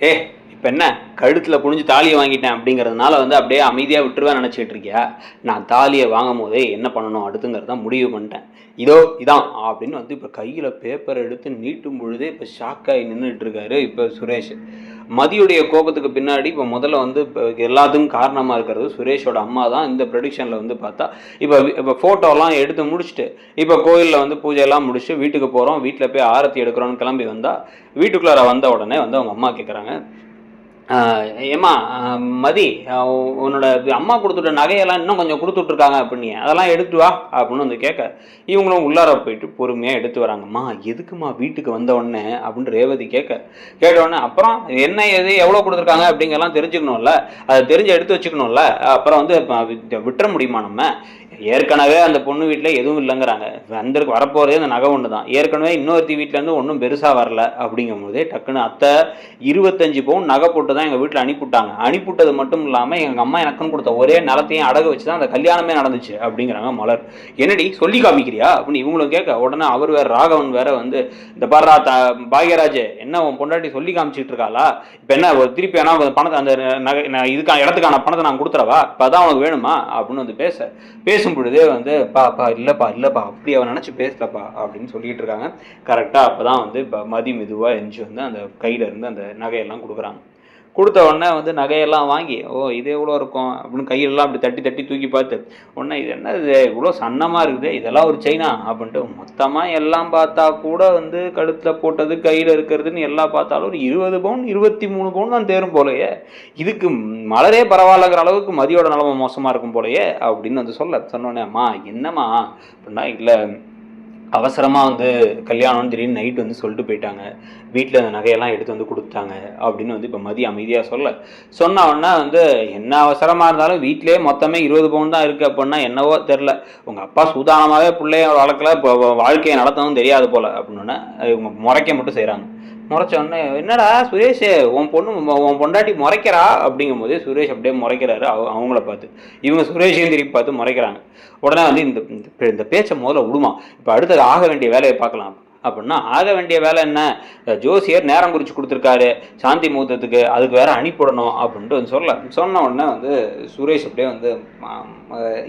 ஏ இப்போ என்ன கழுத்தில் குனிஞ்சு தாலியை வாங்கிட்டேன் அப்படிங்கிறதுனால வந்து அப்படியே அமைதியாக விட்டுருவேன் நினச்சிட்டு இருக்கியா? நான் தாலியை வாங்கும் போதே என்ன பண்ணணும் அடுத்துங்கிறத முடிவு பண்ணிட்டேன். இதோ இதான் அப்படின்னு வந்து இப்போ கையில் பேப்பரை எடுத்து நீட்டும் பொழுதே இப்போ ஷாக்காகி நின்றுட்டு இருக்காரு இப்போ சுரேஷ். மதியுடைய கோபத்துக்கு பின்னாடி இப்போ முதல்ல வந்து இப்போ எல்லாத்துக்கும் காரணமாக இருக்கிறது சுரேஷோட அம்மா தான். இந்த ப்ரொடிக்ஷனில் வந்து பார்த்தா இப்போ ஃபோட்டோலாம் எடுத்து முடிச்சுட்டு இப்போ கோயிலில் வந்து பூஜையெல்லாம் முடிச்சுட்டு வீட்டுக்கு போகிறோம், வீட்டில் போய் ஆரத்தி எடுக்கிறோன்னு கிளம்பி வந்தால் வீட்டுக்குள்ளார வந்த உடனே வந்து அவங்க அம்மா கேட்குறாங்க, ஏம்மா மதி, உன்னோட அம்மா கொடுத்துட்ட நகையெல்லாம் இன்னும் கொஞ்சம் கொடுத்துட்ருக்காங்க அப்படின்னு, அதெல்லாம் எடுத்து வா அப்படின்னு வந்து கேட்க இவங்களும் உள்ளார போயிட்டு பொறுமையாக எடுத்து வராங்கம்மா. எதுக்குமா வீட்டுக்கு வந்த உடனே அப்படின்னு ரேவதி கேட்ட உடனே அப்புறம் என்ன எது எவ்வளோ கொடுத்துருக்காங்க அப்படிங்கெல்லாம் தெரிஞ்சுக்கணும்ல, அதை தெரிஞ்சு எடுத்து வச்சுக்கணும்ல, அப்புறம் வந்து விட்டுற முடியுமா நம்ம? ஏற்கனவே அந்த பொண்ணு வீட்டில் எதுவும் இல்லைங்கிறாங்க, வந்திருக்கு வரப்போகிறதே அந்த நகை ஒன்று தான், ஏற்கனவே இன்னொருத்தி வீட்டிலேருந்து ஒன்றும் பெருசாக வரல அப்படிங்கும் போதே டக்குன்னு அத்தை 25 பவுன் நகை போட்டு தான் எங்கள் வீட்டில் அனுப்பிவிட்டாங்க. அனுப்பிவிட்டது மட்டும் இல்லாமல் எங்கள் அம்மா எனக்குன்னு கொடுத்த ஒரே நிலத்தையும் அடகு வச்சு தான் அந்த கல்யாணமே நடந்துச்சு அப்படிங்கிறாங்க மலர். என்னடி சொல்லி காமிக்கிறியா அப்படின்னு இவங்களும் கேட்க உடனே அவர் வேறு ராகவன் வேற வந்து இந்த பாரா பாக்யராஜ் என்ன உன் பொண்டாட்டி சொல்லி காமிச்சிட்டு இருக்காளா, இப்போ என்ன திருப்பி ஏன்னா பணத்தை அந்த நகை இதுக்கான இடத்துக்கான பணத்தை நான் கொடுத்துறவா, இப்போ அதான் உனக்கு வேணுமா அப்படின்னு வந்து பேசும் பொழுதே வந்து பா இல்லைப்பா அப்படி அவன் நினச்சி பேசலப்பா அப்படின்னு சொல்லிட்டு இருக்காங்க. கரெக்டாக அப்போ தான் வந்து இப்போ மதி மெதுவாக எழுந்துச்சு வந்து அந்த கையில் இருந்து அந்த நகையெல்லாம் கொடுக்குறாங்க. கொடுத்த உடனே வந்து நகையெல்லாம் வாங்கி இது எவ்வளோ இருக்கும் அப்படின்னு கையெல்லாம் அப்படி தட்டி தட்டி தூக்கி பார்த்து உடனே இது என்ன இது இவ்வளோ சன்னமாக இருக்குது, இதெல்லாம் ஒரு செயினா அப்படின்ட்டு மொத்தமாக எல்லாம் பார்த்தா கூட வந்து கழுத்தில் போட்டது கையில் இருக்கிறதுன்னு எல்லாம் பார்த்தாலும் ஒரு 20 பவுன் 23 பவுன் தான் தேரும் போலையே, இதுக்கு மலரே பரவாயில்லங்கிற அளவுக்கு மதியோட நிலமை மோசமாக இருக்கும் போலையே அப்படின்னு வந்து சொன்னோடனே அம்மா என்னம்மா அப்படின்னா இல்லை அவசரமாக வந்து கல்யாணம்னு திடீர்னு நைட்டு வந்து சொல்லிட்டு போயிட்டாங்க, வீட்டில் அந்த நகையெல்லாம் எடுத்து வந்து கொடுத்தாங்க அப்படின்னு வந்து இப்போ மதியம் அமைதியாக சொன்ன உடனே வந்து என்ன அவசரமாக இருந்தாலும் வீட்டிலே மொத்தமே 20 பவுன் தான் இருக்குது அப்படின்னா என்னவோ தெரில, உங்கள் அப்பா சூதானமாகவே பிள்ளைய வளர்க்கல, இப்போ வாழ்க்கையை நடத்தவும் தெரியாது போல் அப்படின்னா இவங்க முறைக்க மட்டும் செய்கிறாங்க. முறைச்ச உடனே என்னடா சுரேஷ் உன் பொண்டாட்டி முறைக்கிறா அப்படிங்கும் போதே சுரேஷ் அப்படியே முறைக்கிறாரு அவங்கள பார்த்து, இவங்க சுரேஷையும் திருப்பி பார்த்து முறைக்கிறாங்க. உடனே வந்து இந்த பேச்சை முதல்ல விடுமா, இப்போ அடுத்தது ஆக வேண்டிய வேலையை பார்க்கலாம் அப்படின்னா ஆக வேண்டிய வேலை என்ன, ஜோசியர் நேரம் குறித்து கொடுத்துருக்காரு சாந்தி முகூர்த்தத்துக்கு, அதுக்கு வேற அனுப்பிவிடணும் அப்படின்ட்டு வந்து சொன்ன உடனே வந்து சுரேஷ் அப்படியே வந்து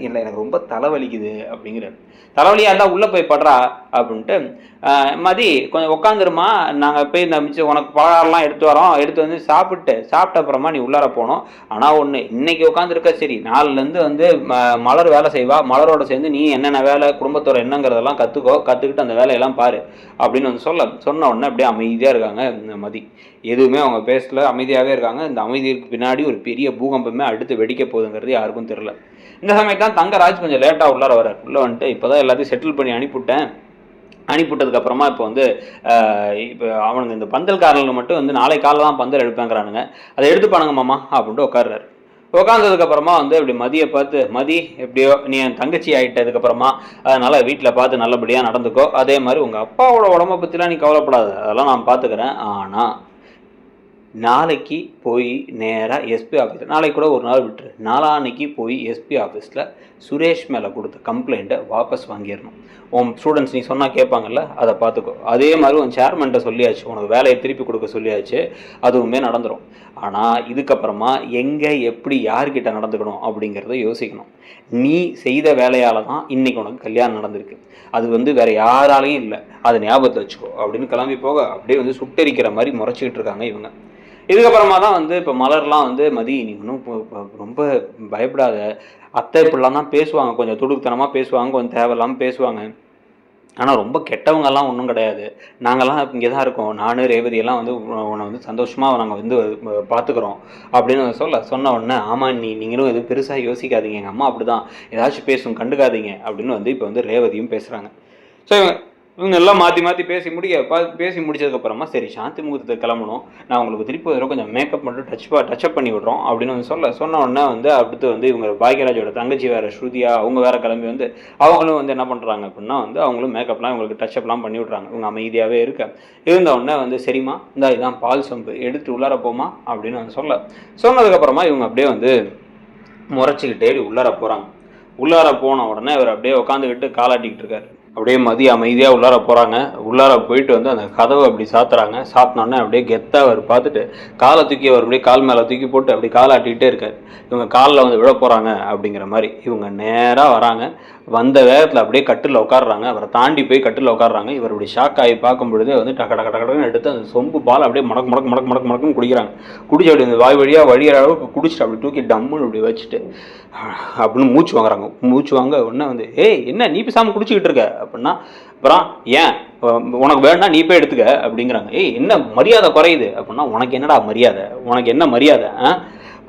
இல்லை எனக்கு ரொம்ப தலைவலிக்குது அப்படிங்கிறார். தலைவலியாக இருந்தால் உள்ளே போய் படுறா அப்படின்ட்டு மதி கொஞ்சம் உட்காந்துருமா, நாங்கள் போய் இந்த மிச்சம் உனக்கு பலகாரம்லாம் எடுத்து வரோம், எடுத்து வந்து சாப்பிட்ட அப்புறமா நீ உள்ளார போகணும். ஆனால் ஒன்று இன்னைக்கு உட்காந்துருக்க சரி, நாலுலேருந்து வந்து மலர் வேலை செய்வா, மலரோட சேர்ந்து நீ என்னென்ன வேலை குடும்பத்தோட என்னங்கிறதெல்லாம் கற்றுக்கிட்டு அந்த வேலையெல்லாம் பாரு அப்படின்னு வந்து சொன்ன உடனே அப்படியே அமைதியாக இருக்காங்க மதி. எதுவுமே அவங்க பேசல, அமைதியாகவே இருக்காங்க. இந்த அமைதிக்கு பின்னாடி ஒரு பெரிய பூகம்பமே அடுத்து வெடிக்க போகுதுங்கிறது யாருக்கும் தெரில. இந்த சமயத்தான் தங்கராஜ் கொஞ்சம் லேட்டாக உள்ளார வர உள்ளே வந்துட்டு இப்போ தான் எல்லாத்தையும் செட்டில் பண்ணி அனுப்பிவிட்டதுக்கப்புறமா இப்போ வந்து இப்போ அவனுங்க இந்த பந்தல்காரனுக்கு மட்டும் வந்து நாளை காலையில் தான் பந்தல் எடுப்பேங்கிறானுங்க, அதை எடுத்துப்பானுங்க மாமா அப்படின்ட்டு உட்காடுறாரு. உட்காந்ததுக்கப்புறமா வந்து இப்படி மதியை பார்த்து மதி எப்படியோ நீ என் தங்கச்சி ஆகிட்டதுக்கப்புறமா அதனால் வீட்டில் பார்த்து நல்லபடியாக நடந்துக்கோ, அதே மாதிரி உங்கள் அப்பாவோட உடம்பை பற்றிலாம் நீ கவலைப்படாத, அதெல்லாம் நான் பார்த்துக்கிறேன். ஆனால் நாளைக்கு போய் நேராக எஸ்பி ஆஃபீஸில், நாளைக்கு கூட ஒரு நாள் விட்டுரு, நாளான்னைக்கு போய் எஸ்பி ஆஃபீஸில் சுரேஷ் மேலே கொடுத்த கம்ப்ளைண்ட்டை வாபஸ் வாங்கிடணும். உன் ஸ்டூடெண்ட்ஸ் நீ சொன்னால் கேட்பாங்கல்ல, அதை பார்த்துக்கோ. அதே மாதிரி உன் சேர்மன்ட்ட சொல்லியாச்சு, உனக்கு வேலையை திருப்பி கொடுக்க சொல்லியாச்சு, அதுவுமே நடந்துடும். ஆனால் இதுக்கப்புறமா எங்கே எப்படி யார்கிட்ட நடந்துக்கணும் அப்படிங்கிறத யோசிக்கணும். நீ செய்த வேலையால் தான் இன்றைக்கி உனக்கு கல்யாணம் நடந்திருக்கு, அது வந்து வேறு யாராலையும் இல்லை, அதை ஞாபகத்தை வச்சுக்கோ அப்படின்னு கிளம்பி போக அப்படியே வந்து சுட்டரிக்கிற மாதிரி முறைச்சிக்கிட்டு இருக்காங்க இவங்க. இதுக்கப்புறமா தான் வந்து இப்போ மலர்லாம் வந்து மதி நீ இன்னும் ரொம்ப பயப்படாத, அத்தை இப்படிலாம் தான் பேசுவாங்க, கொஞ்சம் துடுக்குத்தனமாக பேசுவாங்க, கொஞ்சம் தேவையில்லாமல் பேசுவாங்க, ஆனால் ரொம்ப கெட்டவங்கெல்லாம் ஒன்றும் கிடையாது, நாங்கள்லாம் இங்கே தான் இருக்கோம், நான் ரேவதியெல்லாம் வந்து உன்னை வந்து சந்தோஷமாக நாங்கள் வந்து பார்த்துக்குறோம் அப்படின்னு சொன்ன உடனே ஆமாம் நீங்களும் எதுவும் பெருசாக யோசிக்காதீங்க, எங்கள் அம்மா அப்படி தான் ஏதாச்சும் பேசும் கண்டுக்காதீங்க அப்படின்னு வந்து இப்போ வந்து ரேவதியும் பேசுகிறாங்க. ஸோ இவங்க எல்லாம் மாற்றி பேசி முடிச்சதுக்கப்புறமா சரி சாந்தி முகூர்த்தத்துக்கு கிளம்பணும், நான் உங்களுக்கு திருப்பி வர கொஞ்சம் மேக்கப் மட்டும் டச்சப் பண்ணி விட்றோம் அப்படின்னு வந்து சொன்ன உடனே வந்து அடுத்து வந்து இவங்க பாக்யராஜோட தங்கச்சி வேறு ஸ்ருதியா அவங்க வேறு கிளம்பி வந்து அவங்களும் வந்து என்ன பண்ணுறாங்க அப்படின்னா வந்து அவங்களும் மேக்கப்லாம் இவங்களுக்கு டச்சப்லாம் பண்ணி விட்றாங்க. இவங்க அமைதியாகவே இருந்த உடனே வந்து சரிம்மா இதான் பால் சம்பு எடுத்து உள்ளார போமா அப்படின்னு வந்து சொன்னதுக்கப்புறமா இவங்க அப்படியே வந்து முறைச்சிக்கிட்டே உள்ளார போகிறாங்க. உள்ளார போன உடனே அவர் அப்படியே உட்காந்துக்கிட்டு காலாட்டிக்கிட்டு இருக்காரு. அப்படியே மதியம் அமைதியாக உள்ளார போகிறாங்க. உள்ளார போயிட்டு வந்து அந்த கதவை அப்படி சாத்துறாங்க. சாத்தினோடனே அப்படியே கெத்தாக அவர் பார்த்துட்டு காலை தூக்கி அவர் அப்படியே கால் மேலே தூக்கி போட்டு அப்படி காலை ஆட்டிகிட்டே இருக்கார். இவங்க காலில் வந்து விழ போகிறாங்க அப்படிங்கிற மாதிரி. இவங்க நேராக வராங்க. வந்த வேகத்தில் அப்படியே கட்டில் உட்காடுறாங்க. அவரை தாண்டி போய் கட்டில் உட்காடுறாங்க. இவர் இப்படி ஷாக் ஆகி பார்க்கும் பொழுதே வந்து டக்க டக்க டக்குன்னு எடுத்து அந்த சொம்பு பால் அப்படியே மடக்கு மடக்கு மடக்கு மடக்கு மடக்குன்னு குடிக்கிறாங்க. குடிச்சு அப்படி இந்த வாய் வழியாக வழிகிற அளவுக்கு குடிச்சிட்டு அப்படி தூக்கி டம்முன்னு இப்படி வச்சுட்டு அப்படின்னு மூச்சு வாங்குறாங்க. மூச்சு வாங்க உடனே வந்து ஏய் என்ன நீ பேசாமல் குடிச்சிக்கிட்டு இருக்க அப்படின்னா, அப்புறம் ஏன் உனக்கு வேணா நீ போய் எடுத்துக்க அப்படிங்கிறாங்க. ஏய் என்ன மரியாதை குறையுது அப்படின்னா, உனக்கு என்னடா மரியாதை, உனக்கு என்ன மரியாதை?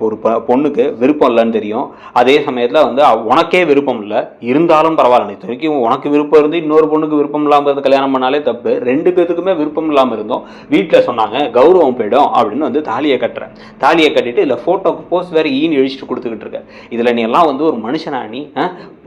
ஒரு பொண்ணுக்கு விருப்பம் இல்லைன்னு தெரியும், அதே சமயத்தில் வந்து உனக்கே விருப்பம் இல்லை, இருந்தாலும் பரவாயில்ல, இது வரைக்கும் உனக்கு விருப்பம் இருந்து இன்னொரு பொண்ணுக்கு விருப்பம் இல்லாமல் இருந்து கல்யாணம் பண்ணாலே தப்பு. 2 பேத்துக்குமே விருப்பம் இல்லாமல் இருந்தோம், வீட்டில் சொன்னாங்க கௌரவம் போயிடும் அப்படின்னு வந்து தாலியை கட்டுறேன். தாலியை கட்டிட்டு இல்லை ஃபோட்டோக்கு போஸ்ட் வேறு ஈன்னு இழிச்சிட்டு கொடுத்துக்கிட்டு இருக்க. இதில் நீ எல்லாம் வந்து ஒரு மனுஷனா? நீ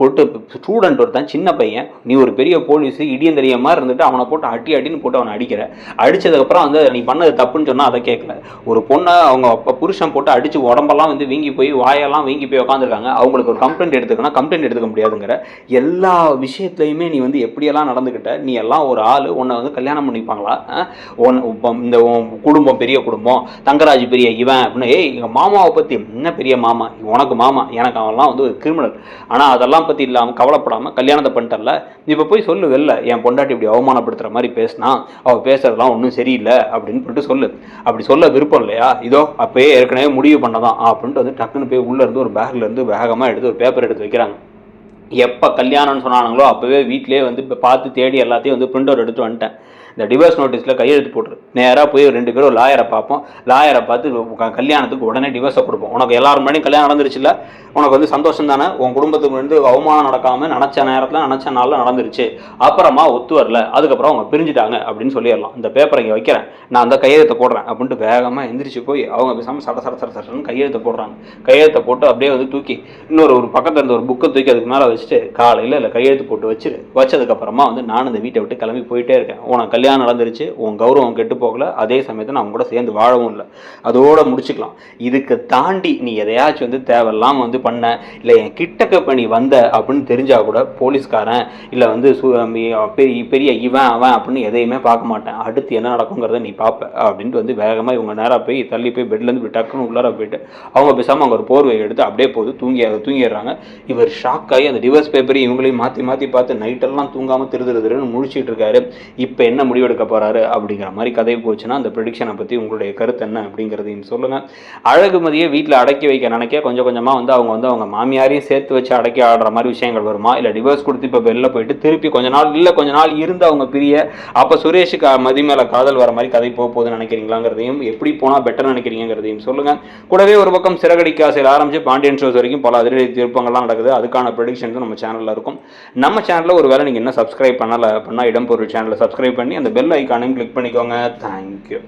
போட்டு ஸ்டூடெண்ட் ஒருத்தன் சின்ன பையன், நீ ஒரு பெரிய போலீஸு இடியம் தெரிய மாதிரி இருந்துட்டு அவனை போட்டு அடின்னு போட்டு அவனை அடிக்கிற. அடித்ததுக்கப்புறம் வந்து நீ பண்ணது தப்புன்னு சொன்னால் அதை கேட்கல. ஒரு பொண்ணை அவங்க புருஷன் போட்டு அடித்து உடம்பெல்லாம் வந்து வீங்கி போய் வாயெல்லாம் வீங்கி போய் உட்காந்துருக்காங்க. அவங்களுக்கு ஒரு கம்ப்ளைண்ட் எடுத்துக்கணும், கம்ப்ளைண்ட் எடுத்துக்க முடியாதுங்கிற. எல்லா விஷயத்துலையுமே நீ வந்து எப்படியெல்லாம் நடந்துக்கிட்ட? நீ எல்லாம் ஒரு ஆள், உன்னை வந்து கல்யாணம் பண்ணிப்பாங்களா? இந்த குடும்பம் பெரிய குடும்பம், தங்கராஜ் பெரிய இவன் அப்படின்னு. ஏய் எங்கள் மாமாவை பற்றி என்ன பெரிய மாமா, உனக்கு மாமா, எனக்கு அவன்லாம் வந்து ஒரு கிரிமினல். ஆனால் அதெல்லாம் பற்றி இல்லாமல் கவலைப்படாமல் கல்யாணத்தை பண்ணிட்டல. இப்போ போய் சொல்லு வெளில, என் பொண்டாட்டி இப்படி அவமானப்படுத்துகிற மாதிரி பேசினா, அவள் பேசுறதுலாம் ஒன்றும் சரியில்லை அப்படின்னு சொல்லிட்டு சொல்லு. அப்படி சொல்ல விருப்பம் இல்லையா? இதோ அப்போயே ஏற்கனவே முடிவு பண்ணதான் அப்படின்ட்டு வந்து டக்குன்னு போய் உள்ளேருந்து ஒரு பேக்லேருந்து வேகமாக எடுத்து ஒரு பேப்பர் எடுத்து வைக்கிறாங்க. எப்போ கல்யாணம்னு சொன்னாங்களோ அப்போவே வீட்டிலே வந்து இப்போ பார்த்து தேடி எல்லாத்தையும் வந்து பிரிண்ட் அவுட் எடுத்து வந்துட்டேன். இந்த டிவோர்ஸ் நோட்டீஸில் கையெழுத்து போட்டுரு. நேராக போய் 2 பேரும் ஒரு லாயரை பார்ப்போம். லாயரை பார்த்து கல்யாணத்துக்கு உடனே டிவோர்ஸை கொடுப்போம். உனக்கு எல்லாரும் முன்னாடியும் கல்யாணம் நடந்துருச்சுல்ல, உனக்கு வந்து சந்தோஷம் தானே? உன் குடும்பத்துக்கு வந்து அவமானம் நடக்காமல் நினச்ச நேரத்தில் நினச்ச நாளில் நடந்துருச்சு. அப்புறமா ஒத்து வரல, அதுக்கப்புறம் அவங்க பிரிஞ்சுட்டாங்க அப்படின்னு சொல்லிடலாம். இந்த பேப்பரை இங்கே வைக்கிறேன், நான் அந்த கையெழுத்தை போடுறேன் அப்படின்ட்டு வேகமாக எந்திரிச்சு போய் அவங்க பேசாமல் சட சட சட சடன்னு கையெழுத்தை போடுறாங்க. கையெழுத்தை போட்டு அப்படியே வந்து தூக்கி ஒரு பக்கத்தில் இருந்த ஒரு புக்கை தூக்கி அதுக்கு மேலே வச்சுட்டு காலையில் இல்லை கையெழுத்து போட்டு வச்சதுக்கப்புறமா வந்து நான் இந்த வீட்டை விட்டு கிளம்பி போயிட்டே இருக்கேன். உனக்கு கல்யாணம் நடந்துருச்சு, உன் கௌரவம் கெட்டு போகல, அதே சமயத்தில் நான் கூட சேர்ந்து வாழவும் இல்லை, அதோட முடிச்சுக்கலாம். இதுக்கு தாண்டி நீ எதையாச்சும் வந்து தேவையில்லாமல் வந்து பண்ண, இல்லை என் கிட்டக்க பண்ணி வந்த அப்படின்னு தெரிஞ்சா கூட போலீஸ்காரன் இல்லை வந்து பெரிய இவன் அவன் அப்படின்னு எதையுமே பார்க்க மாட்டேன், அடுத்து என்ன நடக்குங்கிறத நீ பார்ப்ப அப்படின்ட்டு வந்து வேகமாக இவங்க நேராக போய் தள்ளி போய் பெட்லேருந்து டக்குன்னு உள்ளார போயிட்டு அவங்க பேசாமல் அவங்க ஒரு போர்வை எடுத்து அப்படியே போது தூங்கிடுறாங்க. இவர் ஷாக் ஆகி அந்த டிவோர்ஸ் பேப்பரையும் இவங்களையும் மாற்றி பார்த்து நைட்டெல்லாம் தூங்காமல் திருதுன்னு முழிச்சிட்டு இருக்காரு. இப்போ என்ன முடிவெடுக்க போறாரு அப்படிங்கிற மாதிரி கதை போச்சுன்னா, அந்த ப்ரெடிக்ஷனை பற்றி உங்களுடைய கருத்து என்ன அப்படிங்கிறதையும் சொல்லுங்கள். அழகுமதியை வீட்டில் அடக்கி வைக்க நினைக்க கொஞ்சம் கொஞ்சமாக வந்து அவங்க மாமியாரையும் சேர்த்து வச்சு அடக்கி ஆடுற மாதிரி விஷயங்கள் வருமா, இல்லை டிவோர்ஸ் கொடுத்து இப்போ வெளில போயிட்டு திருப்பி கொஞ்ச நாள் இருந்து அவங்க பிரிய, அப்போ சுரேஷுக்கு மதி மேலே காதல் வர மாதிரி கதை போகுதுன்னு நினைக்கிறீங்களாங்கிறதையும், எப்படி போனால் பெட்டர் நினைக்கிறீங்கிறதையும் சொல்லுங்கள். கூடவே ஒரு பக்கம் சிறகடிக்க ஆசையில் ஆரம்பிச்சு பாண்டியன் ஷோஸ் வரைக்கும் பல அதிரடி திருப்பங்கள்லாம் நடக்குது. அதுக்கான ப்ரெடிக்ஷன்ஸும் நம்ம சேனலில் இருக்கும். நம்ம சேனலில் ஒரு வேளை நீங்கள் என்ன சப்ஸ்கிரைப் பண்ணலை அப்படின்னா இடம்பொருள் சேனலை சப்ஸ்கிரைப் பண்ணி அந்த பெல் ஐக்கானையும் கிளிக் பண்ணிக்கோங்க. தேங்க்யூ.